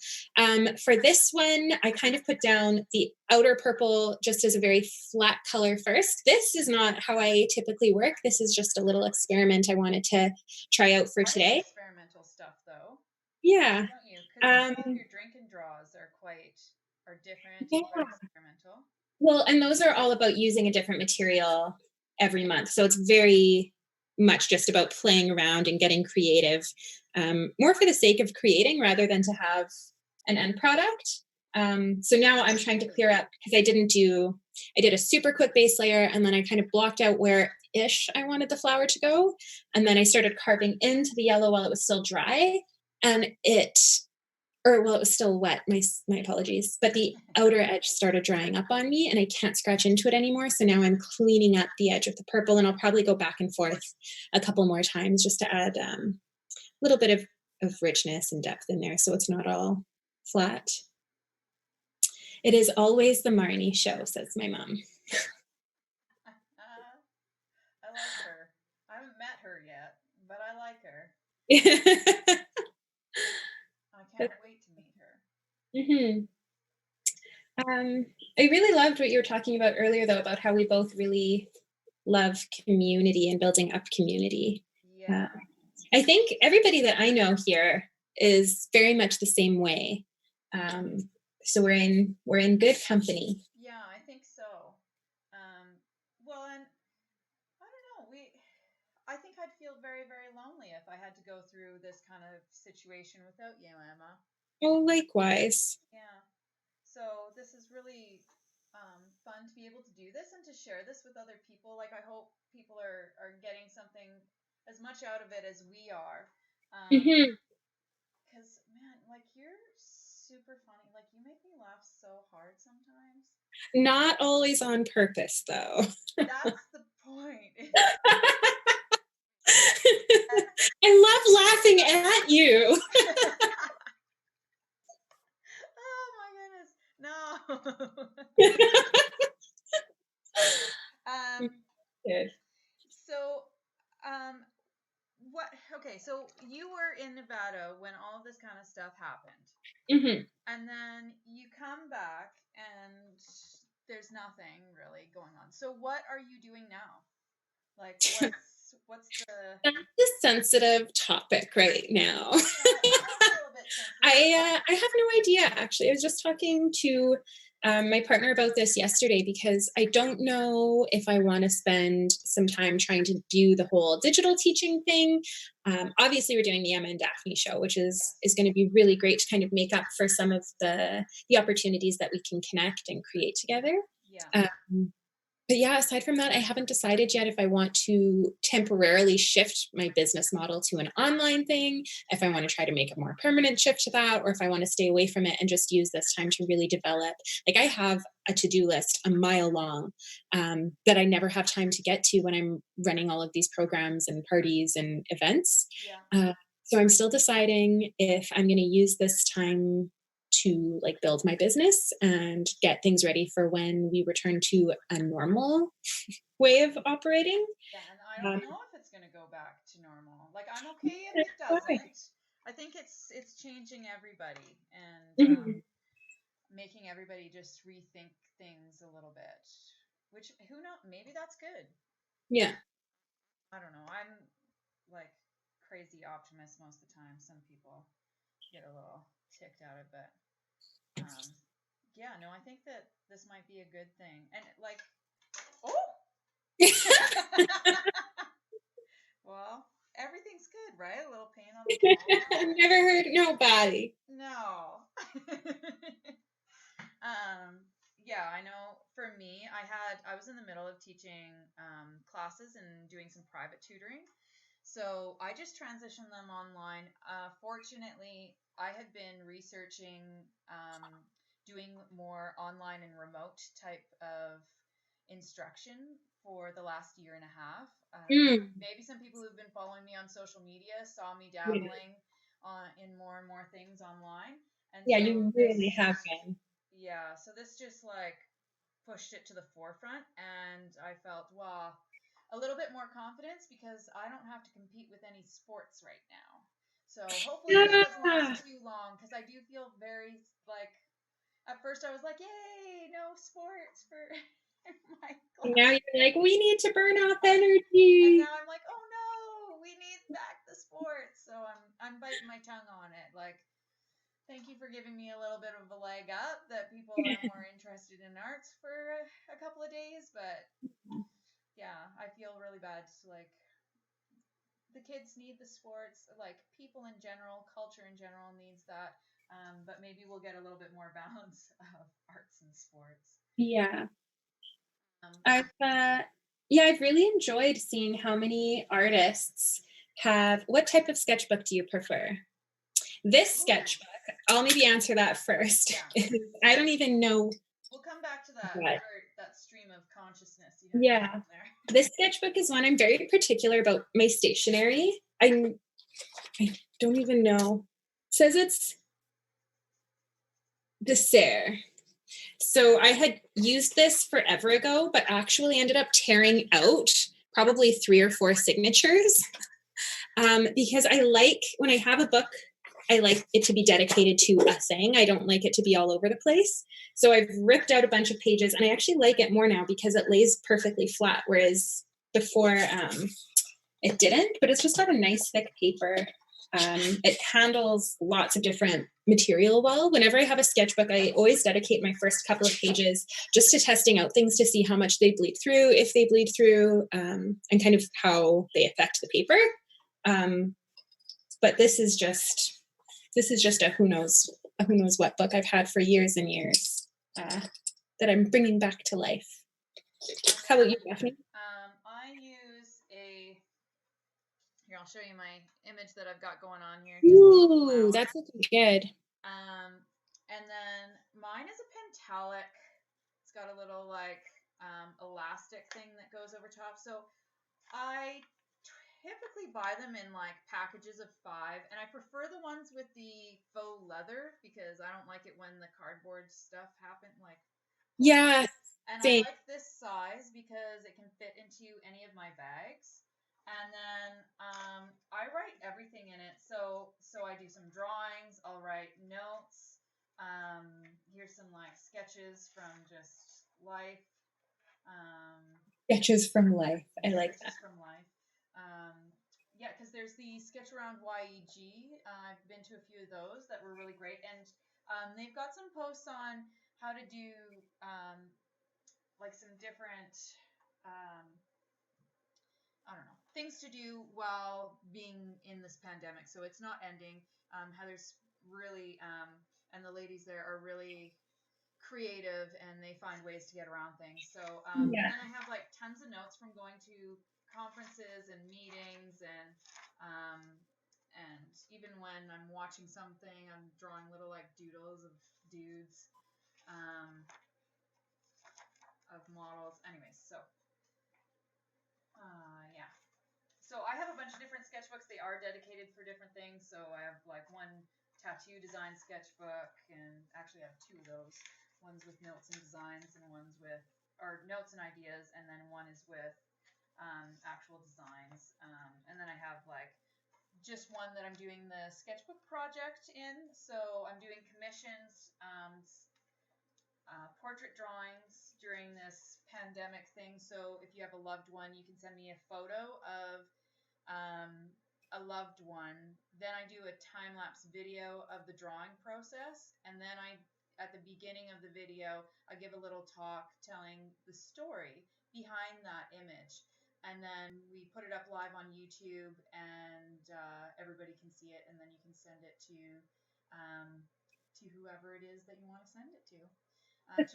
Speaker 1: For this one, I kind of put down the outer purple just as a very flat color first. This is not how I typically work. This is just a little experiment I wanted to try out for
Speaker 2: I like
Speaker 1: today.
Speaker 2: experimental stuff though,
Speaker 1: Yeah.
Speaker 2: don't you? Because
Speaker 1: Um,
Speaker 2: all of your drink and draws are different and quite
Speaker 1: yeah.
Speaker 2: experimental.
Speaker 1: Well, and those are all about using a different material every month. So it's very much just about playing around and getting creative, more for the sake of creating rather than to have an end product. So now I'm trying to clear up because I did a super quick base layer and then I kind of blocked out where ish I wanted the flower to go. And then I started carving into the yellow while it was still dry. And it was still wet. My apologies. But the outer edge started drying up on me and I can't scratch into it anymore. So now I'm cleaning up the edge with the purple and I'll probably go back and forth a couple more times just to add a little bit of richness and depth in there so it's not all flat. It is always the Marnie Show, says my mom.
Speaker 2: I like her. I haven't met her yet, but I like her. I can't wait to meet her.
Speaker 1: Mm-hmm. I really loved what you were talking about earlier, though, about how we both really love community and building up community.
Speaker 2: Yeah.
Speaker 1: I think everybody that I know here is very much the same way. So we're in good company.
Speaker 2: Yeah, I think so. Well, and I don't know. I think I'd feel very, very lonely if I had to go through this kind of situation without you, Emma.
Speaker 1: Oh, likewise.
Speaker 2: Yeah. So this is really fun to be able to do this and to share this with other people. Like I hope people are getting something as much out of it as we are.
Speaker 1: Mm-hmm.
Speaker 2: Because man, like you're super funny. Like you make me laugh so hard sometimes.
Speaker 1: Not always on purpose, though.
Speaker 2: That's the point.
Speaker 1: I love laughing at you.
Speaker 2: Oh my goodness. No. um
Speaker 1: Good.
Speaker 2: so um what okay, so you were in Nevada when all of this kind of stuff happened.
Speaker 1: Mm-hmm.
Speaker 2: And then you come back and there's nothing really going on. So what are you doing now? Like what's the
Speaker 1: That's a sensitive topic right now.
Speaker 2: yeah, it is a little bit sensitive.
Speaker 1: I have no idea. Actually, I was just talking to my partner about this yesterday because I don't know if I want to spend some time trying to do the whole digital teaching thing. Obviously, we're doing the Emma and Daphne show, which is going to be really great to kind of make up for some of the opportunities that we can connect and create together.
Speaker 2: Yeah.
Speaker 1: Um, but yeah, aside from that, I haven't decided yet if I want to temporarily shift my business model to an online thing, if I want to try to make a more permanent shift to that, or if I want to stay away from it and just use this time to really develop. Like I have a to-do list a mile long that I never have time to get to when I'm running all of these programs and parties and events.
Speaker 2: Yeah.
Speaker 1: So I'm still deciding if I'm going to use this time to like build my business and get things ready for when we return to a normal way of operating.
Speaker 2: Yeah, and I
Speaker 1: Um,
Speaker 2: don't know if it's going to go back to normal. Like I'm okay if it doesn't. I think it's changing everybody and
Speaker 1: Mhm.
Speaker 2: making everybody just rethink things a little bit. Which who knows? Maybe that's good.
Speaker 1: Yeah.
Speaker 2: I don't know. I'm like crazy optimist most of the time. Some people get a little ticked at it, but um, yeah, no, I think that this might be a good thing. And like, oh, well, everything's good, right? A little pain on the
Speaker 1: I've
Speaker 2: collarbone.
Speaker 1: never heard nobody.
Speaker 2: No. um, yeah, I know for me, I was in the middle of teaching classes and doing some private tutoring. So I just transitioned them online. Fortunately, I had been researching doing more online and remote type of instruction for the last year and a half.
Speaker 1: Mm,
Speaker 2: Maybe some people who've been following me on social media saw me
Speaker 1: yeah.
Speaker 2: dabbling in more and more things online. And
Speaker 1: Yeah,
Speaker 2: so
Speaker 1: you really
Speaker 2: this,
Speaker 1: have been.
Speaker 2: yeah, so this just like pushed it to the forefront. And I felt, wow, a little bit more confidence because I don't have to compete with any sports right now. So hopefully this doesn't
Speaker 1: Yeah.
Speaker 2: last too long because I do feel very like at first I was like, yay, no sports for my
Speaker 1: Now
Speaker 2: class.
Speaker 1: you're like, we need to burn off
Speaker 2: And
Speaker 1: energy.
Speaker 2: now I'm like, oh no, we need back the sports. So I'm biting my tongue on it. Like, thank you for giving me a little bit of a leg up that people are more interested in arts for a couple of days. But yeah, I feel really bad. Like, the kids need the sports. Like, people in general, culture in general needs that. But maybe we'll get a little bit more balance of arts and sports.
Speaker 1: Yeah.
Speaker 2: Um,
Speaker 1: I've yeah, I've really enjoyed seeing how many artists have what type of sketchbook do you prefer? This
Speaker 2: ooh,
Speaker 1: sketchbook, I'll maybe answer that first.
Speaker 2: yeah.
Speaker 1: I don't even know
Speaker 2: We'll come back to that
Speaker 1: what.
Speaker 2: part, that stream of consciousness you have going
Speaker 1: Yeah.
Speaker 2: on there.
Speaker 1: This sketchbook is one I'm very particular about my stationery. I don't even know. It says it's dessert. So I had used this forever ago, but actually ended up tearing out probably 3 or 4 signatures because I like when I have a book, I like it to be dedicated to a thing. I don't like it to be all over the place. So I've ripped out a bunch of pages, and I actually like it more now because it lays perfectly flat, whereas before it didn't. But it's just got a nice thick paper. It handles lots of different material well. Whenever I have a sketchbook, I always dedicate my first couple of pages just to testing out things to see how much they bleed through, if they bleed through, and kind of how they affect the paper. Um, but this is just a who knows what book I've had for years and years that I'm bringing back to life.
Speaker 2: That's
Speaker 1: How about you,
Speaker 2: really good.
Speaker 1: Daphne?
Speaker 2: I use a here. I'll show you my image that I've got going on here. Just a little
Speaker 1: Ooh,
Speaker 2: flower.
Speaker 1: that's looking good.
Speaker 2: And then mine is a pentalic. It's got a little like elastic thing that goes over top. So I typically buy them in like packages of 5, and I prefer the ones with the faux leather because I don't like it when the cardboard stuff happen like pulls out.
Speaker 1: Yeah,
Speaker 2: And I
Speaker 1: same.
Speaker 2: like this size because it can fit into any of my bags. And then I write everything in it. So I do some drawings. I'll write notes. Here's some like sketches from just life. Um,
Speaker 1: Sketches from life. I like that.
Speaker 2: sketches from life. Yeah, because there's the sketch around YEG. I've been to a few of those that were really great, and they've got some posts on how to do like some different um, I don't know, things to do while being in this pandemic. So it's not ending. Heather's really, and the ladies there are really creative and they find ways to get around things. So, and
Speaker 1: Yeah.
Speaker 2: then I have like tons of notes from going to conferences and meetings um, and even when I'm watching something, I'm drawing little like doodles of dudes, um, of models. Anyways, so, yeah. So I have a bunch of different sketchbooks. They are dedicated for different things. So I have like one tattoo design sketchbook, and actually I have two of those. One's with notes and designs, and one's with or notes and ideas, and then one is with actual designs. And then I have like just one that I'm doing the sketchbook project in. So I'm doing commissions, portrait drawings during this pandemic thing. So if you have a loved one, you can send me a photo of um, a loved one. Then I do a time lapse video of the drawing process, and then at the beginning of the video, I give a little talk telling the story behind that image, and then we put it up live on YouTube, and everybody can see it, and then you can send it to whoever it is that you want to send it to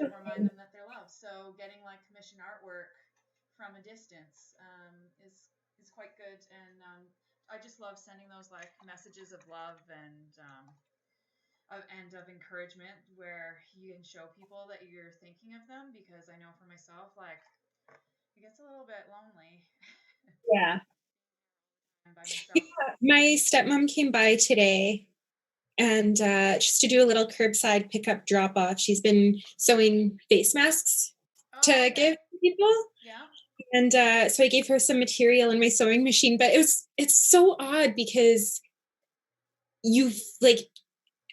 Speaker 2: remind them that they're loved. So getting like commission artwork from a distance is quite good, and I just love sending those like messages of love and of encouragement where you can show people that you're thinking of them, because I know for myself, like, it gets a little bit lonely
Speaker 1: Yeah.
Speaker 2: by myself.
Speaker 1: Yeah. My stepmom came by today and just to do a little curbside pickup drop off. She's been sewing face masks
Speaker 2: Oh,
Speaker 1: to
Speaker 2: okay.
Speaker 1: give people.
Speaker 2: Yeah.
Speaker 1: And so I gave her some material in my sewing machine, but it's so odd because you've like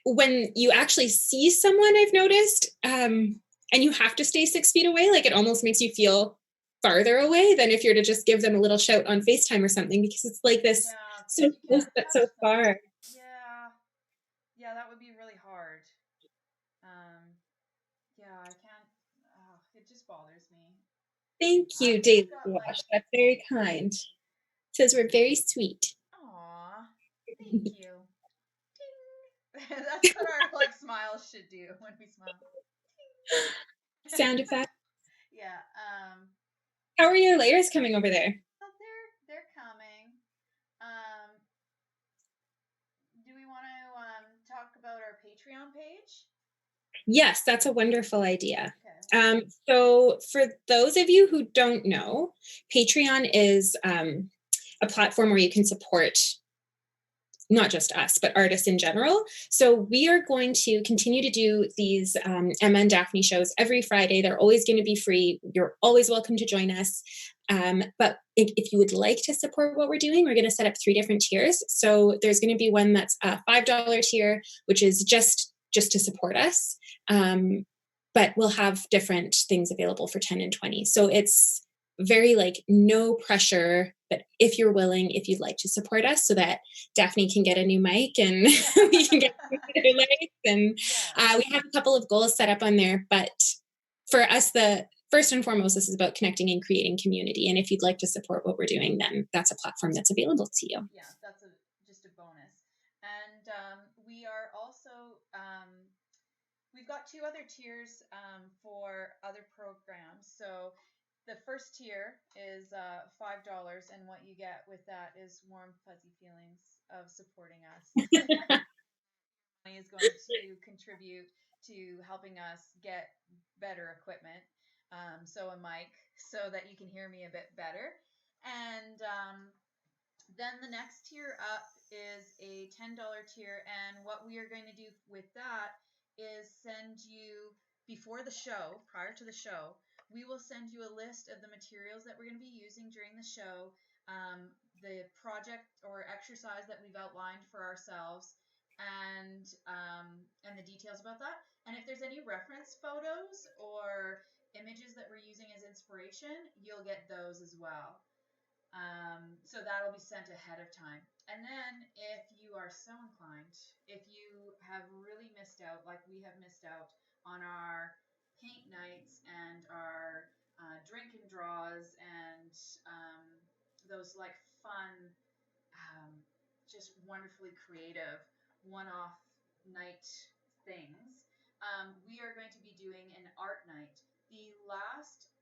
Speaker 1: when you actually see someone, I've noticed, and you have to stay 6 feet away, like it almost makes you feel farther away than if you're to just give them a little shout on FaceTime or something, because it's like this
Speaker 2: Yeah,
Speaker 1: so
Speaker 2: because you
Speaker 1: close
Speaker 2: can't
Speaker 1: but so
Speaker 2: touch them.
Speaker 1: far.
Speaker 2: Yeah. Yeah, that would be really hard. Yeah, I can't. It just bothers me.
Speaker 1: Thank you,
Speaker 2: I've just
Speaker 1: Daily
Speaker 2: got like,
Speaker 1: Wash. That's very kind. Says we're very sweet.
Speaker 2: aw, thank you. Ding. That's what our like smiles should do when we smile.
Speaker 1: Sound effect.
Speaker 2: Yeah.
Speaker 1: How are your layers coming over there?
Speaker 2: Well, they're coming. Um, do we want to talk about our Patreon page?
Speaker 1: Yes, that's a wonderful idea.
Speaker 2: Okay.
Speaker 1: So, for those of you who don't know, Patreon is a platform where you can support not just us, but artists in general. So we are going to continue to do these Emma and Daphne shows every Friday. They're always going to be free. You're always welcome to join us. But if you would like to support what we're doing, we're going to set up 3 different tiers. So there's going to be one that's a $5 tier, which is just to support us. But we'll have different things available for 10 and 20. So it's very like no pressure, but if you're willing, if you'd like to support us so that Daphne can get a new mic and we can get better lights. And
Speaker 2: Yeah.
Speaker 1: we have a couple of goals set up on there. But for us, the first and foremost, this is about connecting and creating community. And if you'd like to support what we're doing, then that's a platform that's available to you.
Speaker 2: Yeah, that's just a bonus. And we are also we've got 2 other tiers for other programs. So the first tier is $5, and what you get with that is warm, fuzzy feelings of supporting us. Money is going to contribute to helping us get better equipment, so a mic, so that you can hear me a bit better. And then the next tier up is a $10 tier, and what we are going to do with that is send you, before the show, prior to the show, we will send you a list of the materials that we're going to be using during the show, the project or exercise that we've outlined for ourselves, and the details about that. And if there's any reference photos or images that we're using as inspiration, you'll get those as well. So that'll be sent ahead of time. And then if you are so inclined, if you have really missed out, like we have missed out on our paint nights and our drink and draws and those like fun, um, just wonderfully creative one-off night things. We are going to be doing an art night. The last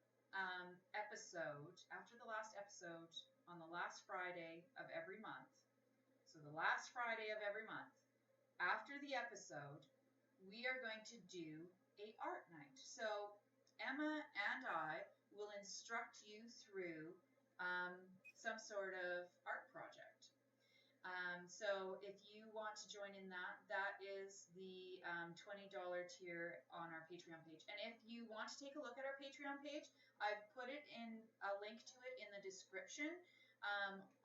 Speaker 2: episode, after the last episode on the last Friday of every month, so the last Friday of every month, after the episode, we are going to do a art night. So Emma and I will instruct you through some sort of art project. So if you want to join in that, that is the $20 tier on our Patreon page. And if you want to take a look at our Patreon page, I've put it in a link to it in the description.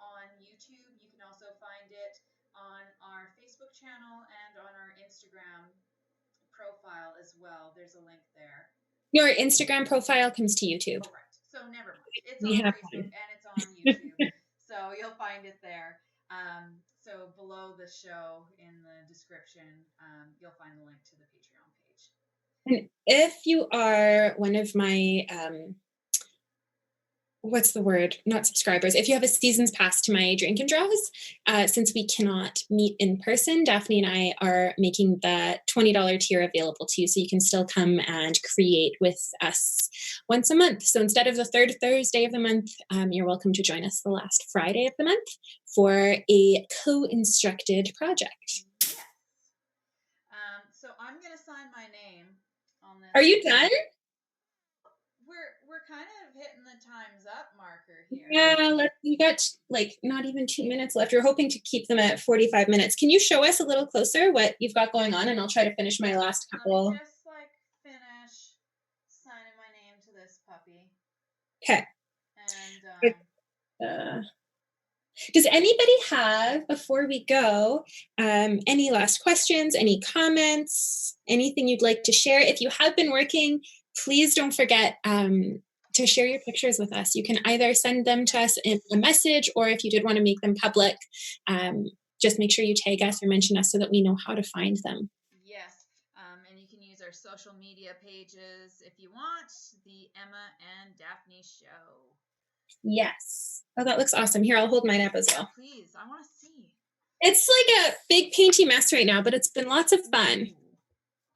Speaker 2: On YouTube, you can also find it on our Facebook channel and on our Instagram profile as well. There's a link there.
Speaker 1: Your Instagram profile comes to YouTube.
Speaker 2: Oh, right. So never mind. It's
Speaker 1: We
Speaker 2: on
Speaker 1: have
Speaker 2: Facebook
Speaker 1: one.
Speaker 2: and it's on YouTube. So you'll find it there. So below the show in the description, you'll find the link to the Patreon page.
Speaker 1: And if you are one of my what's the word? Not subscribers. If you have a season's pass to my drink and draws, since we cannot meet in person, Daphne and I are making the $20 tier available to you. So you can still come and create with us once a month. So instead of the third Thursday of the month, you're welcome to join us the last Friday of the month for a co-instructed project.
Speaker 2: Yes. So I'm going to sign my name on this.
Speaker 1: Are you done?
Speaker 2: We're kind of hitting the time's up marker here.
Speaker 1: Yeah, you got like not even 2 minutes left. You're hoping to keep them at 45 minutes. Can you show us a little closer what you've got going on, and I'll try to finish my last couple.
Speaker 2: Let me just like finish signing my name to this puppy.
Speaker 1: Okay.
Speaker 2: And
Speaker 1: does anybody have, before we go, any last questions, any comments, anything you'd like to share? If you have been working, please don't forget to share your pictures with us. You can either send them to us in a message, or if you did want to make them public, just make sure you tag us or mention us so that we know how to find them.
Speaker 2: Yes. And you can use our social media pages if you want. The Emma and Daphne Show.
Speaker 1: Yes. Oh, that looks awesome. Here, I'll hold mine up as well.
Speaker 2: Please, I want to see.
Speaker 1: It's like a big painty mess right now, but it's been lots of fun.
Speaker 2: Ooh.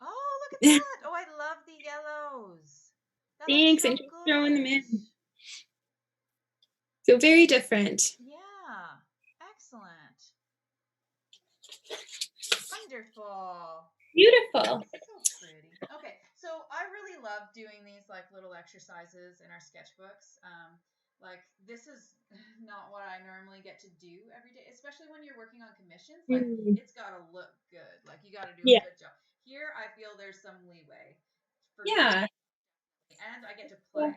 Speaker 2: Oh, look at that. Oh, I love the yellows. That
Speaker 1: Thanks,
Speaker 2: so
Speaker 1: and just throwing them in. So very different.
Speaker 2: Yeah. Excellent. Wonderful.
Speaker 1: Beautiful.
Speaker 2: So pretty. Okay, so I really love doing these like little exercises in our sketchbooks. Like this is not what I normally get to do every day, especially when you're working on commissions. Like it's got to look good. Like you got to do a good job. Here, I feel there's some leeway for me, and I get to play,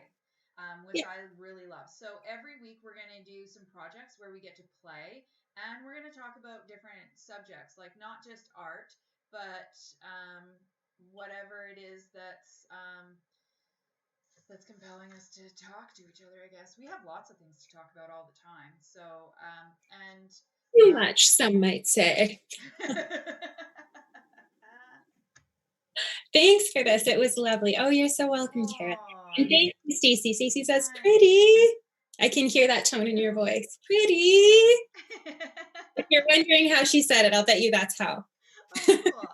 Speaker 2: which I really love. So every week we're going to do some projects where we get to play, and we're going to talk about different subjects, like not just art, but whatever it is that's compelling us to talk to each other. I guess we have lots of things to talk about all the time. So and
Speaker 1: too much, some might say. Thanks for this. It was lovely. Oh, you're so welcome, Karen. And thank you, Stacey. Stacey says, pretty. I can hear that tone in your voice. Pretty. If you're wondering how she said it, I'll bet you that's how.
Speaker 2: Oh, cool.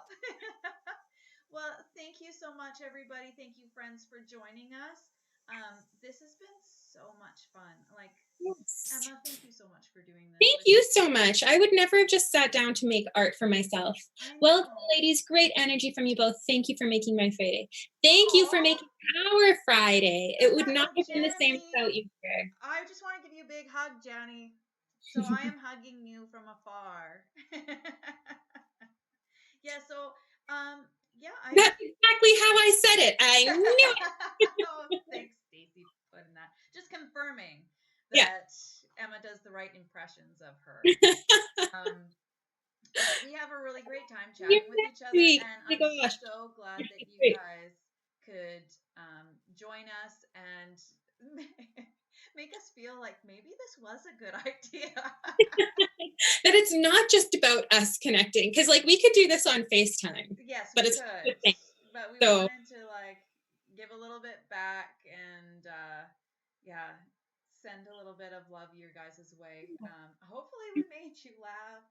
Speaker 2: Well, thank you so much, everybody. Thank you, friends, for joining us. This has been so much fun. Like, yes. Emma, thank you so much for doing this.
Speaker 1: Thank you so much. I would never have just sat down to make art for myself. Well, ladies, great energy from you both. Thank you for making my Friday. Thank you for making our Friday. It would not have been the same without you here.
Speaker 2: I just want to give you a big hug, Jenny. So I am hugging you from afar. Yeah, so,
Speaker 1: That's exactly how I said it. I knew it.
Speaker 2: Oh, thanks, Stacey, for putting that. Just confirming that Emma does the right impressions of her. We have a really great time chatting with each other, and I'm so glad that you guys could join us and make us feel like maybe this was a good idea.
Speaker 1: That it's not just about us connecting, because like we could do this on FaceTime.
Speaker 2: Yes,
Speaker 1: but
Speaker 2: we
Speaker 1: it's
Speaker 2: could. but we
Speaker 1: So
Speaker 2: wanted to like give a little bit back and yeah, send a little bit of love your guys' way. Hopefully we made you laugh.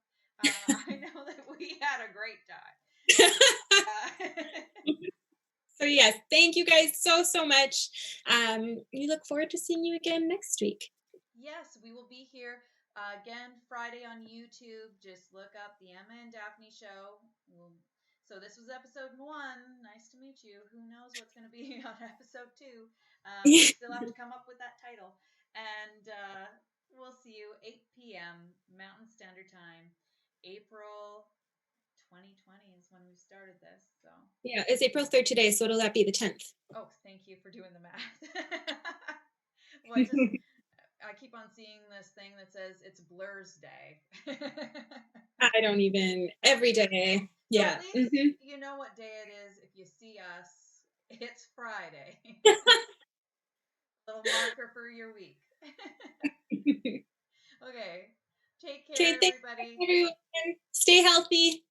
Speaker 2: I know that we had a great time.
Speaker 1: so yes, thank you guys so much. We look forward to seeing you again next week.
Speaker 2: Yes, we will be here again Friday on YouTube. Just look up the Emma and Daphne Show. So this was episode 1. Nice to meet you. Who knows what's going to be on episode 2? We still have to come up with that title. And we'll see you 8 p.m. Mountain Standard Time, April 2020 is when we started this. So
Speaker 1: Yeah, it's April 3rd today, so it'll that be the 10th.
Speaker 2: oh, thank you for doing the math. What just I keep on seeing this thing that says it's Blur's Day.
Speaker 1: I don't even every day.
Speaker 2: So
Speaker 1: Yeah.
Speaker 2: at least
Speaker 1: Mm-hmm.
Speaker 2: you know what day it is if you see us. It's Friday. Little marker for your week. Okay. Take
Speaker 1: Okay,
Speaker 2: care,
Speaker 1: thanks
Speaker 2: everybody.
Speaker 1: everyone. Stay healthy.